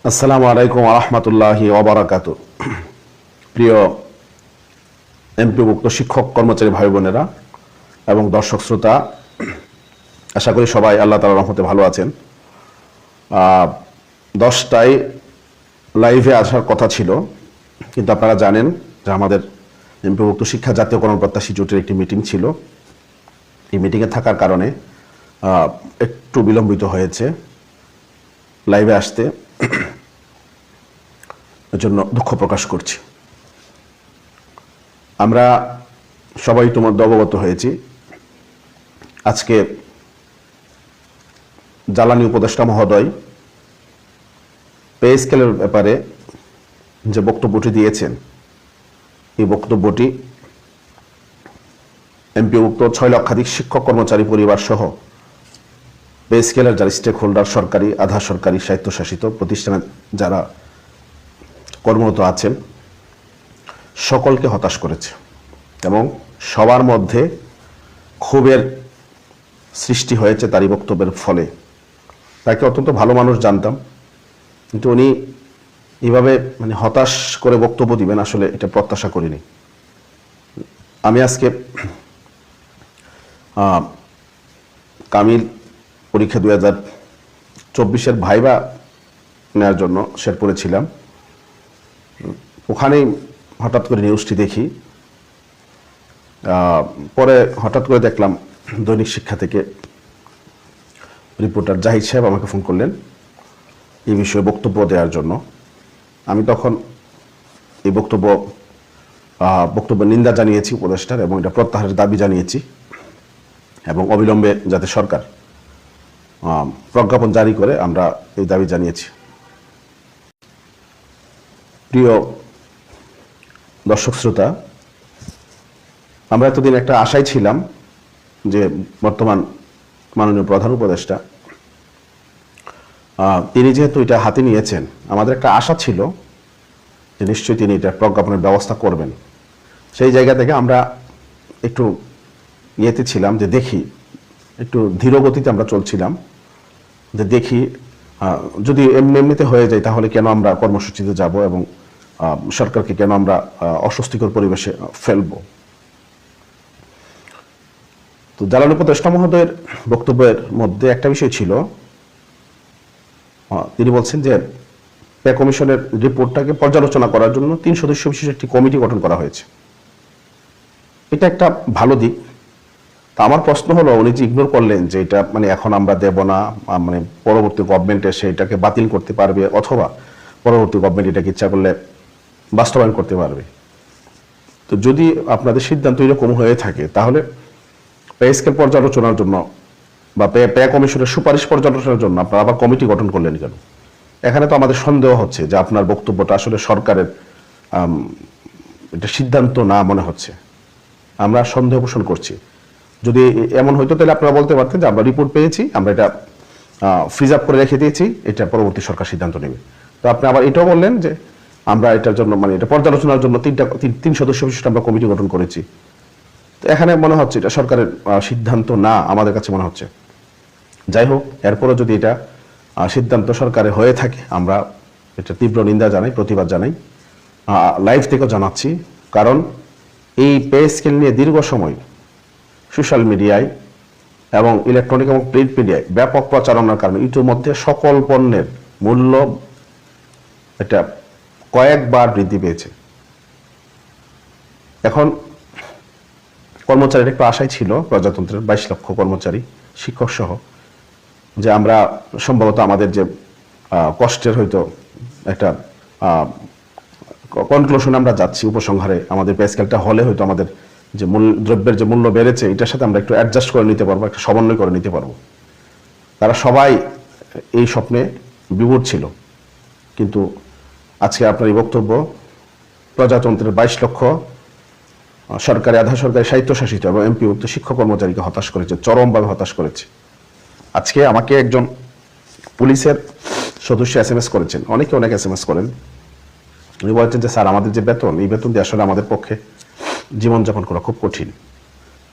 আসসালামু আলাইকুম ওয়া রাহমাতুল্লাহি ওয়া বারাকাতুহু। প্রিয় এমপিভুক্ত শিক্ষক কর্মচারী ভাই বোনেরা এবং দর্শক শ্রোতা, আশা করি সবাই আল্লাহ তাআলার রহমতে ভালো আছেন। 10টায় লাইভে আসার কথা ছিল, কিন্তু আপনারা জানেন যে আমাদের এমপিভুক্ত শিক্ষা জাতীয়করণ প্রত্যাশী জোটের একটি মিটিং ছিল। এই মিটিংয়ে থাকার কারণে একটু বিলম্বিত হয়েছে লাইভে আসতে, এর জন্য দুঃখ প্রকাশ করছি। আমরা সবাই ইতিমধ্যে অবগত হয়েছি, আজকে জ্বালানি উপদেষ্টা মহোদয় পে স্কেলের ব্যাপারে যে বক্তব্যটি দিয়েছেন, এই বক্তব্যটি এমপিভুক্ত 6 লক্ষাধিক শিক্ষক কর্মচারী পরিবার সহ পে স্কেলের যারা স্টেক হোল্ডার, সরকারি, আধা সরকারি, স্বায়ত্তশাসিত প্রতিষ্ঠানে যারা কর্মরত আছেন, সকলকে হতাশ করেছে এবং সবার মধ্যে ক্ষোভের সৃষ্টি হয়েছে তারই বক্তব্যের ফলে। তাকে অত্যন্ত ভালো মানুষ জানতাম, কিন্তু উনি এইভাবে হতাশ করে বক্তব্য দিবেন আসলে এটা প্রত্যাশা করিনি। আমি আজকে কামিল পরীক্ষা 2024-এর ভাইবা নেওয়ার জন্য শেরপুরে ছিলাম। ওখানেই হঠাৎ করে নিউজটি দেখি, পরে হঠাৎ করে দেখলাম দৈনিক শিক্ষা থেকে রিপোর্টার জাহিদ সাহেব আমাকে ফোন করলেন এই বিষয়ে বক্তব্য দেওয়ার জন্য। আমি তখন এই বক্তব্য নিন্দা জানিয়েছি উপদেষ্টার, এবং এটা প্রত্যাহারের দাবি জানিয়েছি, এবং অবিলম্বে যাতে সরকার প্রজ্ঞাপন জারি করে আমরা এই দাবি জানিয়েছি। প্রিয় দর্শক শ্রোতা, আমরা এতদিন একটা আশায় ছিলাম যে বর্তমান মাননীয় প্রধান উপদেষ্টা তিনি যেহেতু এটা হাতে নিয়েছেন, আমাদের একটা আশা ছিল যে নিশ্চয়ই তিনি এটা প্রজ্ঞাপনের ব্যবস্থা করবেন। সেই জায়গা থেকে আমরা একটু ইয়েতে ছিলাম যে দেখি, একটু ধীর গতিতে আমরা চলছিলাম যে দেখি যদি এমনিতে হয়ে যায় তাহলে কেন আমরা কর্মসূচিতে যাব এবং সরকারকে কেন আমরা অস্বস্তিকর পরিবেশে ফেলব। তো জ্বালানি উপদেষ্টা মহোদয়ের বক্তব্যের মধ্যে একটা বিষয় ছিল, তিনি বলছেন যে পে কমিশনের রিপোর্টটাকে পর্যালোচনা করার জন্য 3 সদস্য বিশিষ্ট একটি কমিটি গঠন করা হয়েছে। এটা একটা ভালো দিক। তা আমার প্রশ্ন হলো, উনি যে ইগনোর করলেন যে এটা এখন আমরা দেব না, পরবর্তী গভর্নমেন্ট এসে এটাকে বাতিল করতে পারবে, অথবা পরবর্তী গভর্নমেন্ট এটাকে ইচ্ছা করলে বাস্তবায়ন করতে পারবে। তো যদি আপনাদের সিদ্ধান্ত এরকম হয়ে থাকে, তাহলে পে স্কেল পর্যালোচনার জন্য বা পে কমিশনের সুপারিশ পর্যালোচনার জন্য আপনারা আবার কমিটি গঠন করলেন কেন? এখানে তো আমাদের সন্দেহ হচ্ছে যে আপনার বক্তব্যটা আসলে সরকারের এটা সিদ্ধান্ত না মনে হচ্ছে। আমরা সন্দেহ পোষণ করছি। যদি এমন হইতো তাহলে আপনারা বলতে পারতেন যে আমরা রিপোর্ট পেয়েছি, আমরা এটা ফ্রিজ আপ করে রেখে দিয়েছি, এটা পরবর্তী সরকার সিদ্ধান্ত নেবে। তো আপনি আবার এটাও বললেন যে আমরা এটার জন্য এটা পর্যালোচনার জন্য 3 সদস্য বিশিষ্ট আমরা কমিটি গঠন করেছি। তো এখানে মনে হচ্ছে এটা সরকারের সিদ্ধান্ত না, আমাদের কাছে মনে হচ্ছে। যাই হোক, এরপরও যদি এটা সিদ্ধান্ত সরকারের হয়ে থাকে, আমরা এটা তীব্র নিন্দা জানাই, প্রতিবাদ জানাই, লাইভ থেকেও জানাচ্ছি। কারণ এই পে স্কেল নিয়ে দীর্ঘ সময় সোশ্যাল মিডিয়ায় এবং ইলেকট্রনিক এবং প্রিন্ট মিডিয়ায় ব্যাপক প্রচারণার কারণে ইতিমধ্যে সকল পণ্যের মূল্য এটা কয়েকবার বৃদ্ধি পেয়েছে। এখন কর্মচারীর একটু আশাই ছিল, প্রজাতন্ত্রের 22 লক্ষ কর্মচারী, শিক্ষক সহ, যে আমরা সম্ভবত আমাদের যে কষ্টের হয়তো একটা কনক্লুশনে আমরা যাচ্ছি, উপসংহারে আমাদের পে স্কেলটা হলে হয়তো আমাদের যে দ্রব্যের যে মূল্য বেড়েছে এটার সাথে আমরা একটু অ্যাডজাস্ট করে নিতে পারবো, একটা সমন্বয় করে নিতে পারবো। তারা সবাই এই স্বপ্নে বিভোর ছিল। কিন্তু আজকে আপনার এই বক্তব্য প্রজাতন্ত্রের 22 লক্ষ সরকারি, আধা সরকারি, স্বায়ত্তশাসিত এবং এমপিভুক্ত শিক্ষক কর্মচারীকে হতাশ করেছে, চরমভাবে হতাশ করেছে। আজকে আমাকে একজন পুলিশের সদস্য SMS করেছেন, অনেক SMS করেন। উনি বলেছেন যে স্যার, আমাদের যে বেতন, এই বেতন দিয়ে আসলে আমাদের পক্ষে জীবনযাপন করা খুব কঠিন।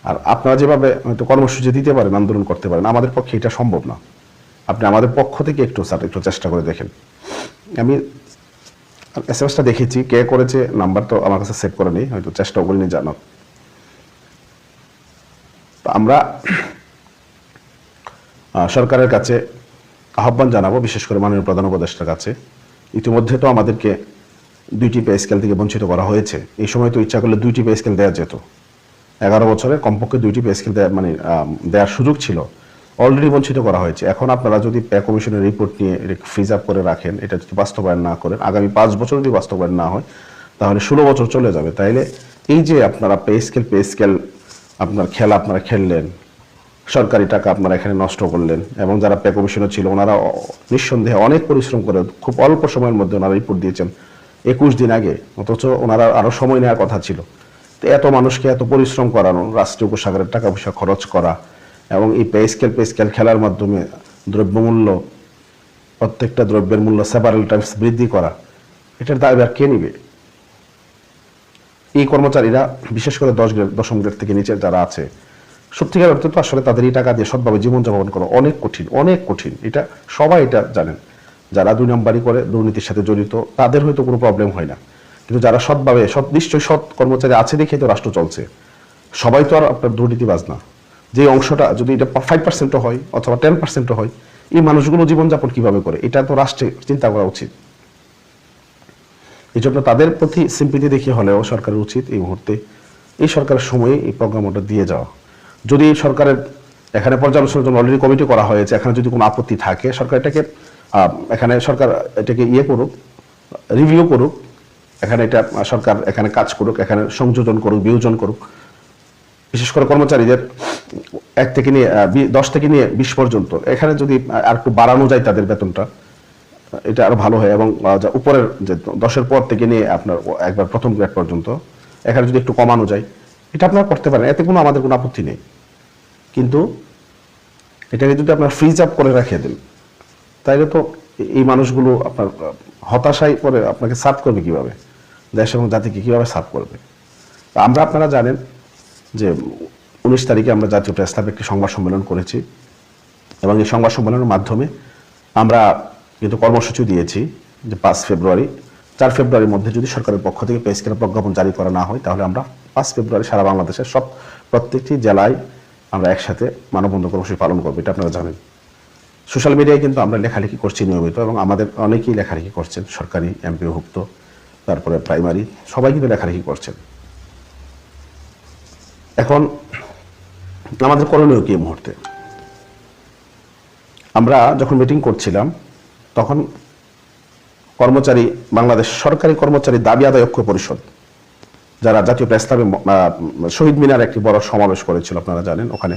আর আপনারা যেভাবে হয়তো কর্মসূচি দিতে পারেন, আন্দোলন করতে পারেন, আমাদের পক্ষে এটা সম্ভব না। আপনি আমাদের পক্ষ থেকে একটু স্যার একটু চেষ্টা করে দেখেন। আমি এসএমএসটা দেখেছি, কে করেছে নাম্বার তো আমার কাছে সেভ করে নেই, হয়তো চেষ্টাও করিনি জানার। আমরা সরকারের কাছে আহ্বান জানাবো, বিশেষ করে মাননীয় প্রধান উপদেষ্টার কাছে। ইতিমধ্যে তো আমাদেরকে 2টি পে স্কেল থেকে বঞ্চিত করা হয়েছে। এই সময় তো ইচ্ছা করলে 2টি পে স্কেল দেওয়া যেত। 11 বছরে কমপক্ষে 2টি পে স্কেল দেওয়ার সুযোগ ছিল, অলরেডি বঞ্চিত করা হয়েছে। এখন আপনারা যদি পে কমিশনের রিপোর্ট নিয়ে ফ্রিজ আপ করে রাখেন, এটা যদি বাস্তবায়ন না করেন, আগামী 5 বছর যদি বাস্তবায়ন না হয়, তাহলে 16 বছর চলে যাবে। তাইলে এই যে আপনারা পে স্কেল আপনার খেলা আপনারা খেললেন, সরকারি টাকা আপনারা এখানে নষ্ট করলেন, এবং যারা পে কমিশনে ছিল ওনারা নিঃসন্দেহে অনেক পরিশ্রম করে খুব অল্প সময়ের মধ্যে ওনারা রিপোর্ট দিয়েছেন 21 দিন আগে, অথচ ওনারা আরো সময় নেওয়ার কথা ছিল। তো এত মানুষকে এত পরিশ্রম করানো, রাষ্ট্রীয় কোষাগারের টাকা পয়সা খরচ করা, এবং এই পে স্কেল খেলার মাধ্যমে দ্রব্যমূল্য, প্রত্যেকটা দ্রব্যের মূল্য সেভারাল টাইমস বৃদ্ধি করা, এটার দায়ভার কে নিবে? এই কর্মচারীরা, বিশেষ করে 10ম গ্রেড থেকে নিচে যারা আছে, সত্যিকার অর্থে তো আসলে তাদের এই টাকা দিয়ে সৎভাবে জীবনযাপন করা অনেক কঠিন, অনেক কঠিন। এটা সবাই এটা জানেন। যারা 2 নম্বরই করে, দুর্নীতির সাথে জড়িত, তাদের হয়তো কোনো প্রবলেম হয় না, কিন্তু যারা সৎভাবে, নিশ্চয়ই সৎ কর্মচারী আছে দেখে তো রাষ্ট্র চলছে। সবাই তো আর আপনার দুর্নীতিবাজ না। যে অংশটা যদি এটা 5% হয় অথবা 10% হয়, এই মানুষগুলো জীবনযাপন কিভাবে করে, এটা তো রাষ্ট্রে চিন্তা করা উচিত। এই জন্য তাদের প্রতি সিম্পিটি দেখিয়ে হলেও সরকারের উচিত এই মুহূর্তে, এই সরকারের সময়ে এই প্রোগ্রামটা দিয়ে যাওয়া। যদি সরকারের এখানে পর্যালোচনার জন্য অলরেডি কমিটি করা হয়েছে, এখানে যদি কোনো আপত্তি থাকে, সরকার এটাকে করুক, রিভিউ করুক, এখানে এটা সরকার এখানে কাজ করুক, এখানে সংযোজন করুক, বিয়োজন করুক। বিশেষ করে কর্মচারীদের 10 থেকে নিয়ে 20 পর্যন্ত এখানে যদি আর একটু বাড়ানো যায় তাদের বেতনটা, এটা আরো ভালো হয়। এবং উপরের যে 10-এর পর থেকে নিয়ে আপনার একবার 1ম গ্রেড পর্যন্ত এখানে যদি একটু কমানো যায়, এটা আপনারা করতে পারেন, এতে আমাদের কোনো আপত্তি নেই। কিন্তু এটাকে যদি আপনার ফ্রিজ আপ করে রেখে দেন, তাইলে তো এই মানুষগুলো আপনার হতাশায় পরে আপনাকে সার্ভ করবে কিভাবে, দেশ এবং জাতিকে কিভাবে সার্ভ করবে? আপনারা জানেন যে 19 তারিখে আমরা জাতীয় প্রেস ক্লাবে একটি সংবাদ সম্মেলন করেছি, এবং এই সংবাদ সম্মেলনের মাধ্যমে আমরা কিন্তু কর্মসূচি দিয়েছি যে 4 ফেব্রুয়ারির মধ্যে যদি সরকারের পক্ষ থেকে পে স্কেল প্রজ্ঞাপন জারি করা না হয়, তাহলে আমরা 5 ফেব্রুয়ারি সারা বাংলাদেশের প্রত্যেকটি জেলায় আমরা একসাথে মানববন্ধন কর্মসূচি পালন করবো। এটা আপনারা জানেন। সোশ্যাল মিডিয়ায় কিন্তু আমরা লেখালেখি করছি নিয়মিত, এবং আমাদের অনেকেই লেখালেখি করছেন, সরকারি, এমপিওভুক্ত, তারপরে প্রাইমারি, সবাই কিন্তু লেখালেখি করছেন। এখন আমাদের করণীয় কি মুহূর্তে? আমরা যখন মিটিং করছিলাম, তখন বাংলাদেশ সরকারি কর্মচারী দাবি আদায় ঐক্য পরিষদ, যারা জাতীয় প্রেস ক্লাবে শহীদ মিনার একটি বড় সমাবেশ করেছিল, আপনারা জানেন। ওখানে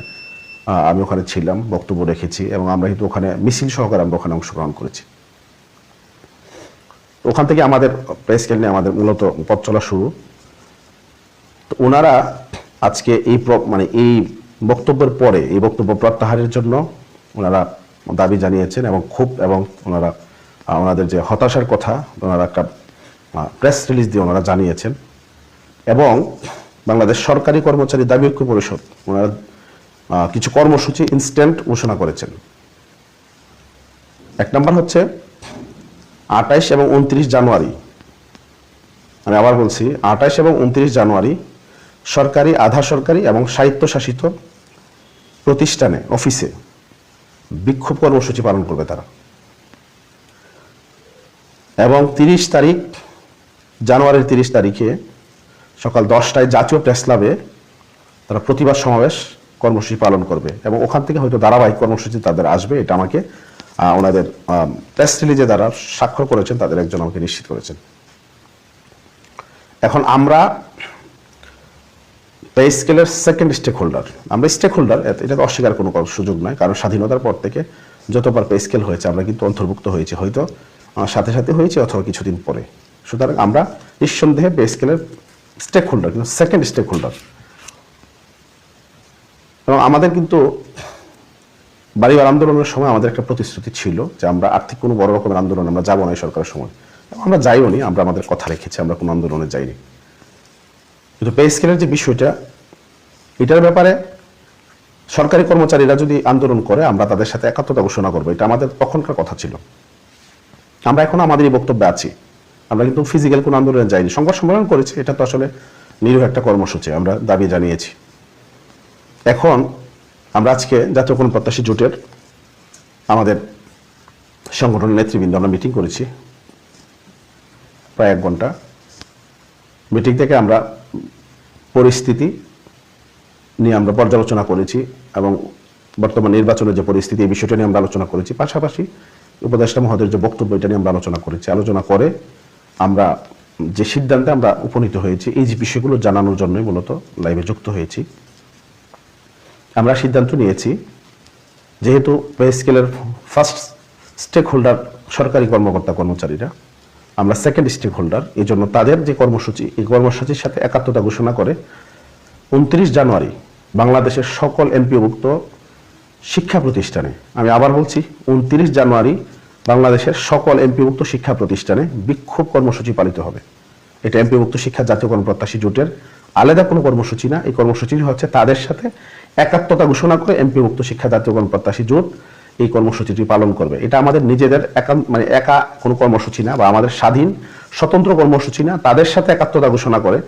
আমি ওখানে ছিলাম, বক্তব্য রেখেছি, এবং আমরা কিন্তু ওখানে মিছিল সহকারে আমরা ওখানে অংশগ্রহণ করেছি। ওখান থেকে আমাদের প্রেস স্কেল নিয়ে আমাদের মূলত পথ চলা শুরু। তো ওনারা আজকে এই বক্তব্যের পরে এই বক্তব্য প্রত্যাহারের জন্য ওনারা দাবি জানিয়েছেন, এবং ওনারা ওনাদের যে হতাশার কথা ওনারা একটা প্রেস রিলিজ দিয়ে ওনারা জানিয়েছেন। এবং বাংলাদেশ সরকারি কর্মচারী দাবি ঐক্য পরিষদ ওনারা কিছু কর্মসূচি ইনস্ট্যান্ট ঘোষণা করেছেন। 1 নম্বর হচ্ছে 28 এবং 29 জানুয়ারি, আমি আবার বলছি, 28 এবং 29 জানুয়ারি সরকারি, আধা সরকারি এবং স্বায়ত্তশাসিত প্রতিষ্ঠানে, অফিসে বিক্ষোভ কর্মসূচি পালন করবে তারা। এবং জানুয়ারির 30 তারিখে সকাল 10টায় জাতীয় প্রেস ক্লাবে তারা প্রতিবাদ সমাবেশ কর্মসূচি পালন করবে, এবং ওখান থেকে হয়তো ধারাবাহিক কর্মসূচি তাদের আসবে। এটা আমাকে ওনাদের প্রেস রিলিজে যারা স্বাক্ষর করেছেন তাদের একজন আমাকে নিশ্চিত করেছেন। এখন আমরা পে স্কেলের সেকেন্ড স্টেক হোল্ডার, এটা অস্বীকার কোনো সুযোগ নাই, কারণ স্বাধীনতার পর থেকে যতবার পে স্কেল হয়েছে আমরা কিন্তু অন্তর্ভুক্ত হয়েছি, হয়তো সাথে সাথে হয়েছে অথবা কিছুদিন পরে। সুতরাং আমরা নিঃসন্দেহে পে স্কেলের স্টেক হোল্ডার, কিন্তু সেকেন্ড স্টেক হোল্ডার। এবং আমাদের কিন্তু বাড়িবার আন্দোলনের সময় আমাদের একটা প্রতিশ্রুতি ছিল যে আমরা আর্থিক কোনো বড় রকমের আন্দোলন আমরা যাবো না এই সরকারের সময়। আমরা যাইও নি, আমরা আমাদের কথা রেখেছি, আমরা কোনো আন্দোলনে যাইনি। কিন্তু পে স্কেলের যে বিষয়টা, এটার ব্যাপারে সরকারি কর্মচারীরা যদি আন্দোলন করে আমরা তাদের সাথে একাত্মতা ঘোষণা করবো, এটা আমাদের তখনকার কথা ছিল। আমরা এখন আমাদেরই বক্তব্যে আছি, আমরা কিন্তু ফিজিক্যাল কোনো আন্দোলনে যাইনি, সংবাদ সম্মেলন করেছি, এটা তো আসলে নিরীহ একটা কর্মসূচি, আমরা দাবি জানিয়েছি। এখন আমরা আজকে জাতীয় গণপ্রত্যাশী জোটের আমাদের সংগঠনের নেতৃবৃন্দ আমরা মিটিং করেছি প্রায় 1 ঘন্টা। মিটিং থেকে আমরা পরিস্থিতি নিয়ে আমরা পর্যালোচনা করেছি এবং বর্তমান নির্বাচনের যে পরিস্থিতি এই বিষয়টা নিয়ে আমরা আলোচনা করেছি, পাশাপাশি উপদেষ্টা মহোদয়ের যে বক্তব্য এটা নিয়ে আমরা আলোচনা করেছি। আলোচনা করে আমরা যে সিদ্ধান্তে আমরা উপনীত হয়েছি এই যে বিষয়গুলো জানানোর জন্যই মূলত লাইভে যুক্ত হয়েছি। আমরা সিদ্ধান্ত নিয়েছি, যেহেতু পে স্কেলের ফার্স্ট স্টেক হোল্ডার সরকারি কর্মকর্তা কর্মচারীরা, আমরা সেকেন্ড স্টেক হোল্ডার, এই জন্য তাদের যে কর্মসূচি এই কর্মসূচির সাথে একাত্মতা ঘোষণা করে 29 জানুয়ারি বাংলাদেশের সকল এমপিওভুক্ত শিক্ষা প্রতিষ্ঠানে, আমি আবার বলছি 29 জানুয়ারি বাংলাদেশের সকল এমপিওভুক্ত শিক্ষা প্রতিষ্ঠানে বিক্ষোভ কর্মসূচি পালিত হবে। এটা এমপিওভুক্ত শিক্ষা জাতীয় গণপ্রত্যাশী জোটের আলাদা কোনো কর্মসূচি না, এই কর্মসূচি হচ্ছে তাদের সাথে একাত্মতা ঘোষণা করে এমপিওভুক্ত শিক্ষা জাতীয় গণপ্রত্যাশী জোট এই কর্মসূচিটি পালন করবে। এটা আমাদের নিজেদের একা কোনো কর্মসূচি না বা আমাদের স্বাধীন স্বতন্ত্র কর্মসূচি না, তাদের সাথে একাত্মতা ঘোষণা করে।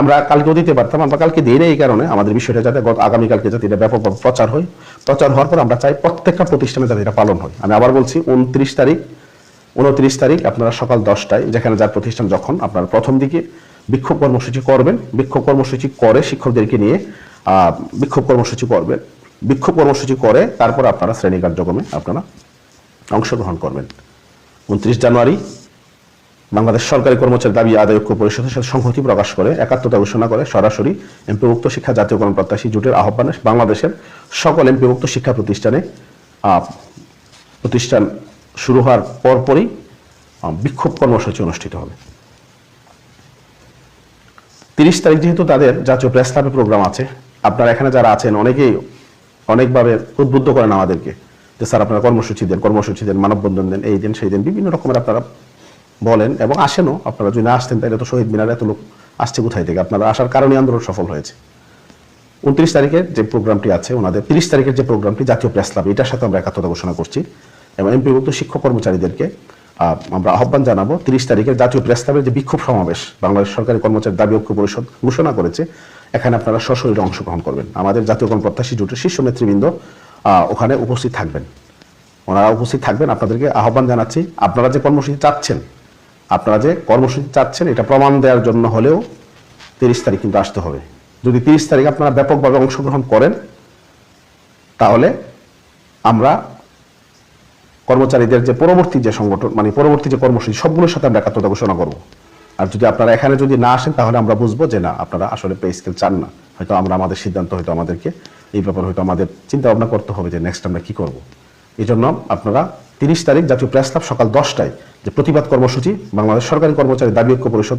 আমরা কালকেও দিতে পারতাম, আমরা কালকে দিই না এই কারণে আমাদের বিষয়টা যাতে আগামীকালকে যাতে এটা ব্যাপকভাবে প্রচার হয়, প্রচার হওয়ার পর আমরা চাই প্রত্যেকটা প্রতিষ্ঠানে যাতে এটা পালন হয়। আমি আবার বলছি 29 তারিখ 29 তারিখ আপনারা সকাল 10টায় যেখানে যার প্রতিষ্ঠান, যখন আপনারা প্রথম দিকে বিক্ষোভ কর্মসূচি করবেন, বিক্ষোভ কর্মসূচি করে শিক্ষকদেরকে নিয়ে বিক্ষোভ কর্মসূচি করবেন, বিক্ষোভ কর্মসূচি করে তারপর আপনারা শ্রেণী কার্যক্রমে আপনারা অংশগ্রহণ করবেন। 29 জানুয়ারি বাংলাদেশ সরকারি কর্মচারী দাবি আদায় ঐক্য পরিষদের সাথে সংহতি প্রকাশ করে একাত্মতা ঘোষণা করে সরাসরি এমপিভুক্ত শিক্ষা জাতীয় গণপ্রত্যাশী জোটের আহ্বানে বাংলাদেশের সকল এমপিভুক্ত শিক্ষা প্রতিষ্ঠানে প্রতিষ্ঠান শুরু হওয়ার পরপরই বিক্ষোভ কর্মসূচি অনুষ্ঠিত হবে। 30 তারিখ যেহেতু তাদের জাতীয় প্রেস ক্লাবে প্রোগ্রাম আছে, আপনারা এখানে যারা আছেন অনেকেই অনেকভাবে উদ্বুদ্ধ করেন আমাদেরকে যে স্যার আপনারা কর্মসূচি দেন, মানববন্ধন দেন, এই দিন সেই দিন, বিভিন্ন রকমের আপনারা বলেন এবং আসেনও। আপনারা যদি না আসতেন তাহলে তো শহীদ মিনারে এত লোক আসছে কোথায় থেকে? আপনারা আসার কারণে আন্দোলন সফল হয়েছে। 29 তারিখের যে প্রোগ্রামটি আছে ওনাদের, 30 তারিখের যে প্রোগ্রামটি জাতীয় প্রেস ক্লাব, এটার সাথে আমরা একাত্মতা ঘোষণা করছি এবং এমপিভুক্ত শিক্ষক কর্মচারীদেরকে আমরা আহ্বান জানাবো 30 তারিখের জাতীয় প্রেস ক্লাবের যে বিক্ষোভ সমাবেশ বাংলাদেশ সরকারি কর্মচারী দাবি ঐক্য পরিষদ ঘোষণা করেছে, এখানে আপনারা সশরীরে অংশগ্রহণ করবেন। আমাদের জাতীয় গণপ্রত্যাশী জোটের শীর্ষ নেতৃবৃন্দ ওখানে উপস্থিত থাকবেন, ওনারা উপস্থিত থাকবেন। আপনাদেরকে আহ্বান জানাচ্ছি, আপনারা যে কর্মসূচি চাচ্ছেন এটা প্রমাণ দেওয়ার জন্য হলেও 30 তারিখ কিন্তু আসতে হবে। যদি 30 তারিখ আপনারা ব্যাপকভাবে অংশগ্রহণ করেন তাহলে আমরা কর্মচারীদের যে পরবর্তী যে সংগঠন পরবর্তী যে কর্মসূচি সবগুলোর সাথে আমরা একাত্মতা ঘোষণা করব। আর যদি আপনারা এখানে যদি না আসেন তাহলে আমরা বুঝবো যে না, আপনারা আসলে পে স্কেল চান না। হয়তো আমরা আমাদের সিদ্ধান্ত, হয়তো আমাদেরকে এই ব্যাপারে হয়তো আমাদের চিন্তা ভাবনা করতে হবে যে নেক্সট আমরা কি করব। এই জন্য আপনারা 30 তারিখ জাতীয় প্রেস ক্লাব সকাল 10টায় যে প্রতিবাদ কর্মসূচি বাংলাদেশ সরকারি কর্মচারী দাবি ঐক্য পরিষদ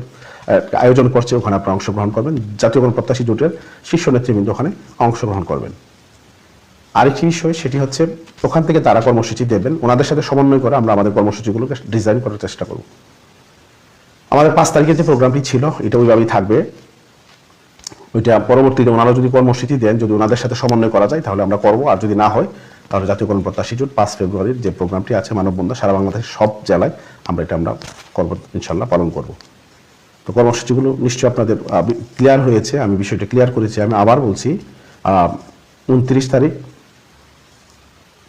আয়োজন করছে, ওখানে আপনারা অংশগ্রহণ করবেন। জাতীয় গণপ্রত্যাশী জোটের শীর্ষ নেতৃবৃন্দ ওখানে অংশগ্রহণ করবেন। আরেকটি বিষয়, সেটি হচ্ছে ওখান থেকে তারা কর্মসূচি দেবেন, ওনাদের সাথে সমন্বয় করে আমরা আমাদের কর্মসূচিগুলোকে ডিজাইন করার চেষ্টা করব। আমাদের 5 তারিখের যে প্রোগ্রামটি ছিল এটা ওইভাবেই থাকবে। ওইটা পরবর্তীতে ওনারা যদি কর্মসূচি দেন, যদি ওনাদের সাথে সমন্বয় করা যায় তাহলে আমরা করবো, আর যদি না হয় তাহলে জাতীয় গণপ্রত্যাশী জোট 5 ফেব্রুয়ারির যে প্রোগ্রামটি আছে মানববন্ধন সারা বাংলাদেশের সব জেলায় আমরা করবো, ইনশাল্লাহ পালন করব। তো কর্মসূচিগুলো নিশ্চয়ই আপনাদের ক্লিয়ার হয়েছে, আমি বিষয়টা ক্লিয়ার করেছি। আমি আবার বলছি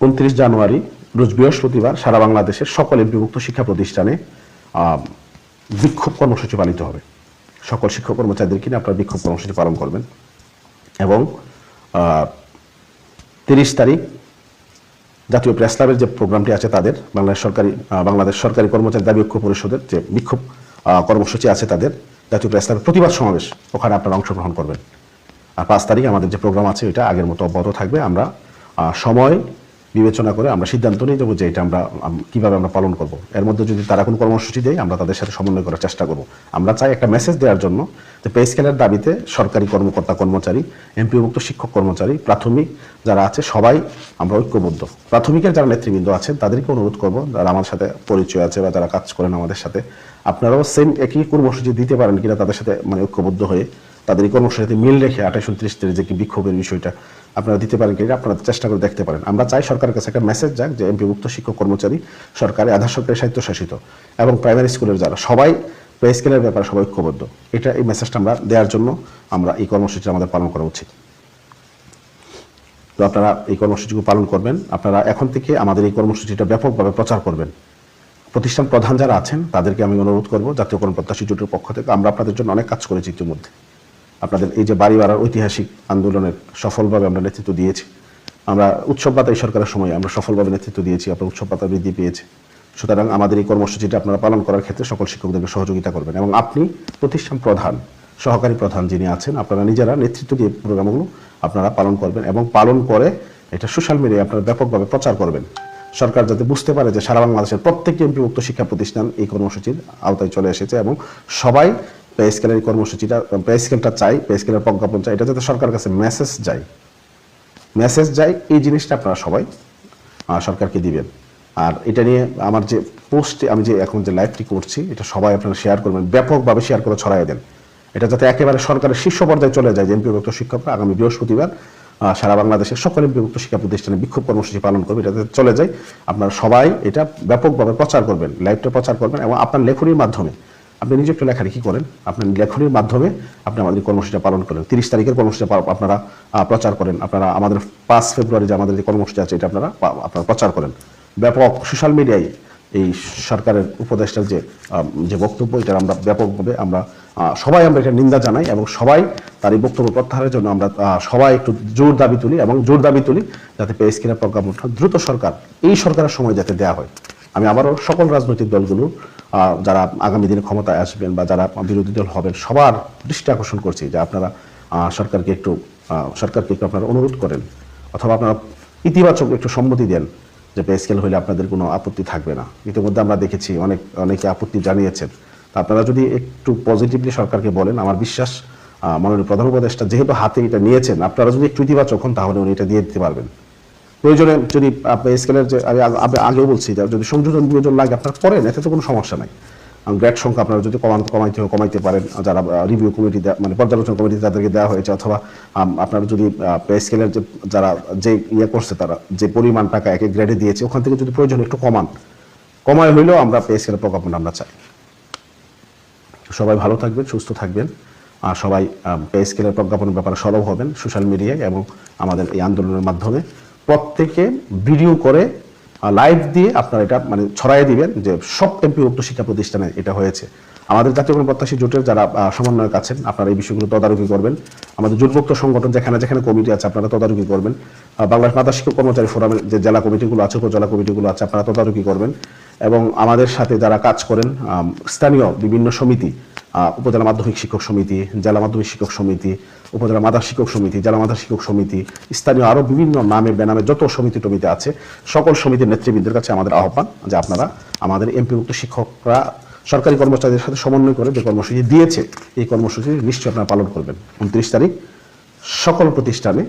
29 জানুয়ারি রোজ বৃহস্পতিবার সারা বাংলাদেশের সকল এমপিভুক্ত শিক্ষা প্রতিষ্ঠানে বিক্ষোভ কর্মসূচি পালিত হবে। সকল শিক্ষক কর্মচারীদেরকে নিয়ে আপনারা বিক্ষোভ কর্মসূচি পালন করবেন। এবং 30 তারিখ জাতীয় প্রেস ক্লাবের যে প্রোগ্রামটি আছে তাদের বাংলাদেশ সরকারি কর্মচারী দাবি ঐক্য পরিষদের যে বিক্ষোভ কর্মসূচি আছে তাদের জাতীয় প্রেস ক্লাবের প্রতিবাদ সমাবেশ, ওখানে আপনারা অংশগ্রহণ করবেন। আর 5 তারিখ আমাদের যে প্রোগ্রাম আছে এটা আগের মতো অব্যাহত থাকবে। আমরা সময় বিবেচনা করে আমরা সিদ্ধান্ত নিয়ে যাবো যে এটা আমরা কিভাবে আমরা পালন করব। এর মধ্যে যদি তারা কোনো কর্মসূচি দেয় আমরা তাদের সাথে সমন্বয় করার চেষ্টা করব। আমরা চাই একটা মেসেজ দেওয়ার জন্য যে পে স্কেলের দাবিতে সরকারি কর্মকর্তা কর্মচারী, এমপিওভুক্ত শিক্ষক কর্মচারী, প্রাথমিক যারা আছে সবাই আমরা ঐক্যবদ্ধ। প্রাথমিকের যারা নেতৃবৃন্দ আছেন তাদেরকে অনুরোধ করব, যারা আমার সাথে পরিচয় আছে বা যারা কাজ করেন আমাদের সাথে, আপনারাও সেম একই কর্মসূচি দিতে পারেন কিনা তাদের সাথে ঐক্যবদ্ধ হয়ে তাদের এই কর্মসূচিতে মিল রেখে 28-29 যে বিক্ষোভের বিষয়টা আপনারা দিতে পারেন কিনা আপনারা চেষ্টা করে দেখতে পারেন। আমরা চাই সরকারের কাছে একটা মেসেজ যাক যে এমপিভুক্ত শিক্ষক কর্মচারী, সরকারি, আধা সরকারি, স্বায়ত্তশাসিত এবং প্রাইমারি স্কুলের যারা সবাই পে স্কেলের ব্যাপারে সবাই ঐক্যবদ্ধ। এই মেসেজটা আমরা দেওয়ার জন্য আমরা এই কর্মসূচি আমাদের পালন করা উচিত। তো আপনারা এই কর্মসূচিগুলো পালন করবেন। আপনারা এখন থেকে আমাদের এই কর্মসূচিটা ব্যাপকভাবে প্রচার করবেন। প্রতিষ্ঠান প্রধান যারা আছেন তাদেরকে আমি অনুরোধ করব, জাতীয়করণ প্রত্যাশী জোটের পক্ষ থেকে আমরা আপনাদের জন্য অনেক কাজ করেছি ইতিমধ্যে। আপনাদের এই যে বাড়ি ভাড়ার ঐতিহাসিক আন্দোলনের সফলভাবে আমরা নেতৃত্ব দিয়েছি। আমরা উৎসব ভাতা এই সরকারের সময় আমরা সফলভাবে নেতৃত্ব দিয়েছি, আপনার উৎসব ভাতা বৃদ্ধি পেয়েছে। সুতরাং আমাদের এই কর্মসূচিটা আপনারা পালন করার ক্ষেত্রে সকল শিক্ষকদেরকে সহযোগিতা করবেন এবং আপনি প্রতিষ্ঠান প্রধান, সহকারী প্রধান যিনি আছেন আপনারা নিজেরা নেতৃত্ব দিয়ে প্রোগ্রামগুলো আপনারা পালন করবেন এবং পালন করে এটা সোশ্যাল মিডিয়ায় আপনারা ব্যাপকভাবে প্রচার করবেন। সরকার যাতে বুঝতে পারে যে সারা বাংলাদেশের প্রত্যেকটি এমপিভুক্ত শিক্ষা প্রতিষ্ঠান এই কর্মসূচির আওতায় চলে এসেছে এবং সবাই পে স্কেলের এই কর্মসূচিটা, পে স্কেলটা চাই, পে স্কেলের প্রজ্ঞাপন চাই, এটা যাতে সরকারের কাছে মেসেজ যায় এই জিনিসটা আপনারা সবাই সরকারকে দিবেন। আর এটা নিয়ে আমার যে পোস্টে আমি যে এখন যে লাইভটি করছি এটা সবাই আপনারা শেয়ার করবেন, ব্যাপকভাবে শেয়ার করে ছড়াই দেন। এটা যাতে একেবারে সরকারের শীর্ষ পর্যায়ে চলে যায় যে এমপিভুক্ত শিক্ষকরা আগামী বৃহস্পতিবার সারা বাংলাদেশের সকল এমপিভুক্ত শিক্ষা প্রতিষ্ঠানে বিক্ষোভ কর্মসূচি পালন করবে, এটা যাতে চলে যায়। আপনারা সবাই এটা ব্যাপকভাবে প্রচার করবেন, লাইভটা প্রচার করবেন এবং আপনার লেখনীর মাধ্যমে, আপনি নিজে একটু লেখালেখি করেন, আপনার লেখনীর মাধ্যমে আপনি আমাদের কর্মসূচিটা পালন করেন। 30 তারিখের কর্মসূচি আপনারা প্রচার করেন। আপনারা আমাদের 5 ফেব্রুয়ারি যে আমাদের যে কর্মসূচি আছে এটা আপনারা প্রচার করেন ব্যাপক সোশ্যাল মিডিয়ায়। এই সরকারের উপদেষ্টার যে বক্তব্য এটা আমরা ব্যাপকভাবে আমরা সবাই আমরা এটা নিন্দা জানাই এবং সবাই তার এই বক্তব্য প্রত্যাহারের জন্য আমরা সবাই একটু জোর দাবি তুলি যাতে পে স্কেলের প্রজ্ঞাপনটা দ্রুত এই সরকারের সময় যাতে দেওয়া হয়। আমি আবারও সকল রাজনৈতিক দলগুলো যারা আগামী দিনে ক্ষমতায় আসবেন বা যারা বিরোধী দল হবেন সবার দৃষ্টি আকর্ষণ করছি যে আপনারা সরকারকে একটু আপনারা অনুরোধ করেন অথবা আপনারা ইতিবাচক একটু সম্মতি দেন যে পে স্কেল হলে আপনাদের কোনো আপত্তি থাকবে না। ইতিমধ্যে আমরা দেখেছি অনেকে আপত্তি জানিয়েছেন। আপনারা যদি একটু পজিটিভলি সরকারকে বলেন, আমার বিশ্বাস মাননীয় প্রধান উপদেষ্টা যেহেতু হাতে এটা নিয়েছেন, আপনারা যদি একটু ইতিবাচক হন তাহলে উনি এটা দিয়ে দিতে পারবেন। প্রয়োজনে যদি পে স্কেলের যে আগেও বলছি যদি সংযোজন বিয়োজন লাগে আপনারা করেন, এতে তো কোনো সমস্যা নাই। গ্রেড সংখ্যা আপনারা যদি কমাইতে পারেন, যারা রিভিউ কমিটি মানে পর্যালোচনা কমিটি তাদেরকে দেওয়া হয়েছে, অথবা আপনারা যদি পে স্কেলের যারা যে করছে তারা যে পরিমাণ টাকা এক গ্রেডে দিয়েছে ওখান থেকে যদি প্রয়োজন একটু কমায় হইলেও আমরা পে স্কেলের প্রজ্ঞাপন আমরা চাই। সবাই ভালো থাকবেন, সুস্থ থাকবেন, আর সবাই পে স্কেলের প্রজ্ঞাপনের ব্যাপারে সরব হবেন সোশ্যাল মিডিয়ায় এবং আমাদের এই আন্দোলনের মাধ্যমে প্রত্যেকে ভিডিও করে লাইভ দিয়ে আপনারা এটা মানে ছড়াই দিবেন যে সব এমপিভুক্ত শিক্ষা প্রতিষ্ঠানে এটা হয়েছে। আমাদের জাতীয়করণ প্রত্যাশী জোটের যারা সমন্বয়ক আছেন আপনারা এই বিষয়গুলো তদারকি করবেন। আমাদের জোটভুক্ত সংগঠন যেখানে কমিটি আছে আপনারা তদারকি করবেন। বাংলাদেশ মাদ্রাসা শিক্ষক কর্মচারী ফোরামের যে জেলা কমিটিগুলো আছে, উপজেলা কমিটিগুলো আছে, আপনারা তদারকি করবেন। এবং আমাদের সাথে যারা কাজ করেন স্থানীয় বিভিন্ন সমিতি, উপজেলা মাধ্যমিক শিক্ষক সমিতি, জেলা মাধ্যমিক শিক্ষক সমিতি, উপজেলা মাদ্রাসা শিক্ষক সমিতি, জেলা মাদ্রাসা শিক্ষক সমিতি, স্থানীয় আরও বিভিন্ন নামে বেনামে যত সমিতি আছে সকল সমিতির নেতৃবৃন্দের কাছে আমাদের আহ্বান যে আপনারা আমাদের এমপিভুক্ত শিক্ষকরা সরকারি কর্মচারীদের সাথে সমন্বয় করে যে কর্মসূচি দিয়েছে এই কর্মসূচি নিশ্চয়ই আপনারা পালন করবেন। 29 তারিখ সকল প্রতিষ্ঠানে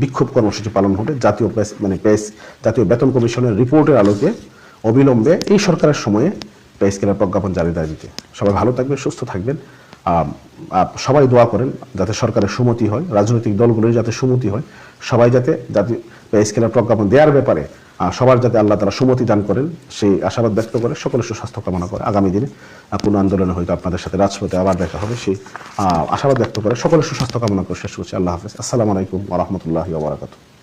বিক্ষোভ কর্মসূচি পালন হবে জাতীয় বেতন কমিশনের রিপোর্টের আলোকে অবিলম্বে এই সরকারের সময়ে পে স্কেলের প্রজ্ঞাপন জারি দিতে। সবাই ভালো থাকবেন, সুস্থ থাকবেন। সবাই দোয়া করেন যাতে সরকারের সুমতি হয়, রাজনৈতিক দলগুলোর যাতে সুমতি হয়, সবাই যাতে পে স্কেলের প্রজ্ঞাপন দেওয়ার ব্যাপারে সবার যাতে আল্লাহ তারা সুমতি দান করেন সেই আশাবাদ ব্যক্ত করে সকলের সুস্বাস্থ্য কামনা করে আগামী দিনে কোনো আন্দোলনে হয়তো আপনাদের সাথে রাজপথে আবার দেখা হবে সেই আশাবাদ ব্যক্ত করে সকলের সুস্বাস্থ্য কামনা করে শেষ করছি। আল্লাহ হাফেজ। আসসালামু আলাইকুম ওয়া রাহমাতুল্লাহি ওয়া বারাকাতুহু।